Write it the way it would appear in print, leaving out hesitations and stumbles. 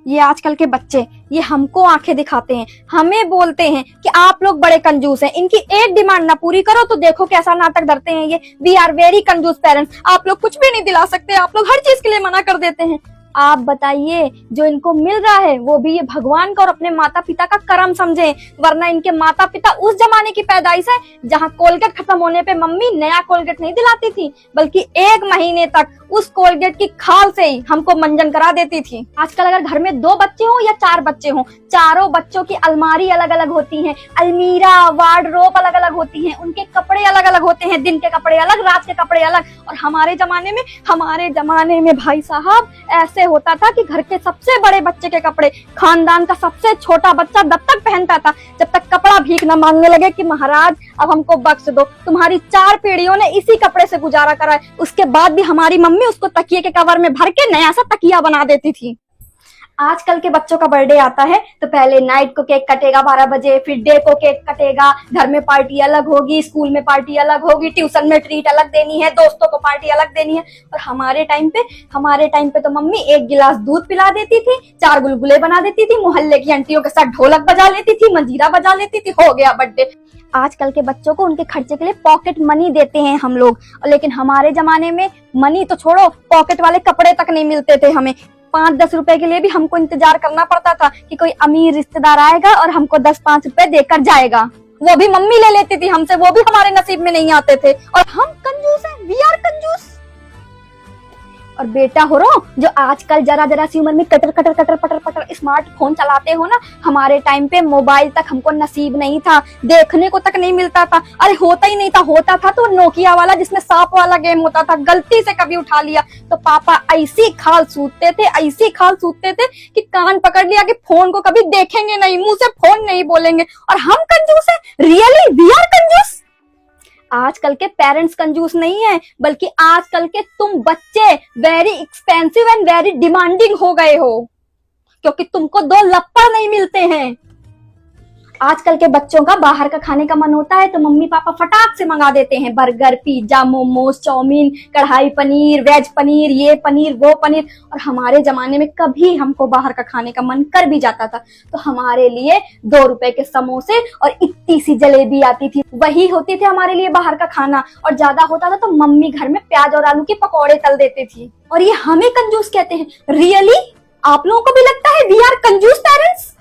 ये आजकल के बच्चे ये हमको आंखें दिखाते हैं, हमें बोलते हैं कि आप लोग बड़े कंजूस हैं, इनकी एक डिमांड ना पूरी करो तो देखो कैसा नाटक धरते हैं ये। वी आर वेरी कंजूस पेरेंट्स, आप लोग कुछ भी नहीं दिला सकते, आप लोग हर चीज के लिए मना कर देते हैं। आप बताइए, जो इनको मिल रहा है वो भी ये भगवान का और अपने माता पिता का करम समझें, वरना इनके माता पिता उस जमाने की पैदाइश है जहाँ कोलगेट खत्म होने पे मम्मी नया कोलगेट नहीं दिलाती थी, बल्कि 1 महीने तक उस कोलगेट की खाल से ही हमको मंजन करा देती थी। आजकल अगर घर में 2 बच्चे हो या 4 बच्चे हो, चारों बच्चों की अलमारी अलग अलग होती है, अलमीरा वार्डरोब अलग अलग होती है, उनके कपड़े अलग अलग होते हैं, दिन के कपड़े अलग, रात के कपड़े अलग। और हमारे जमाने में भाई साहब ऐसे होता था कि घर के सबसे बड़े बच्चे के कपड़े खानदान का सबसे छोटा बच्चा तब तक पहनता था जब तक कपड़ा भीख न मांगने लगे कि महाराज अब हमको बख्श दो, तुम्हारी 4 पीढ़ियों ने इसी कपड़े से गुजारा करा है। उसके बाद भी हमारी मम्मी उसको तकिए के कवर में भर के नया सा तकिया बना देती थी। आजकल के बच्चों का बर्थडे आता है तो पहले नाइट को केक कटेगा 12 बजे, फिर डे को केक कटेगा, घर में पार्टी अलग होगी, स्कूल में पार्टी अलग होगी, ट्यूशन में ट्रीट अलग देनी है, दोस्तों को पार्टी अलग देनी है। और हमारे टाइम पे तो मम्मी 1 गिलास दूध पिला देती थी, 4 गुलगुले बना देती थी, मोहल्ले की आंटियों के साथ ढोलक बजा लेती थी, मंजीरा बजा लेती थी, हो गया बर्थडे। आजकल के बच्चों को उनके खर्चे के लिए पॉकेट मनी देते हैं हम लोग, लेकिन हमारे जमाने में मनी तो छोड़ो, पॉकेट वाले कपड़े तक नहीं मिलते थे हमें। 5-10 रुपए के लिए भी हमको इंतजार करना पड़ता था कि कोई अमीर रिश्तेदार आएगा और हमको 10-5 रुपए देकर जाएगा। वो भी मम्मी ले लेती थी हमसे, वो भी हमारे नसीब में नहीं आते थे। और हम कंजूस हैं, वी आर कंजूस। और बेटा हो रो जो आजकल जरा सी उम्र में कटर पटर स्मार्टफोन चलाते हो ना, हमारे टाइम पे मोबाइल तक हमको नसीब नहीं था, देखने को तक नहीं मिलता था। अरे होता ही नहीं था, होता था तो नोकिया वाला जिसमें सांप वाला गेम होता था, गलती से कभी उठा लिया तो पापा ऐसी खाल सूतते थे कि कान पकड़ लिया कि फोन को कभी देखेंगे नहीं, मुंह से फोन नहीं बोलेंगे। और हम कंजूस है, रियली वी आर कंजूस। आजकल के पेरेंट्स कंजूस नहीं है, बल्कि आजकल के तुम बच्चे very expensive and very demanding हो गए हो, क्योंकि तुमको 2 लप्पड़ नहीं मिलते हैं। आजकल के बच्चों का बाहर का खाने का मन होता है तो मम्मी पापा फटाक से मंगा देते हैं बर्गर, पिज्जा, मोमोज, चाउमीन, कढ़ाई पनीर, वेज पनीर, ये पनीर वो पनीर। और हमारे जमाने में कभी हमको बाहर का खाने का मन कर भी जाता था तो हमारे लिए 2 रुपए के समोसे और इतनी सी जलेबी आती थी, वही होती थी हमारे लिए बाहर का खाना। और ज्यादा होता था तो मम्मी घर में प्याज और आलू के पकौड़े तल देती थी। और ये हमें कंजूस कहते हैं। रियली आप लोगों को भी लगता है वी आर कंजूस पेरेंट्स?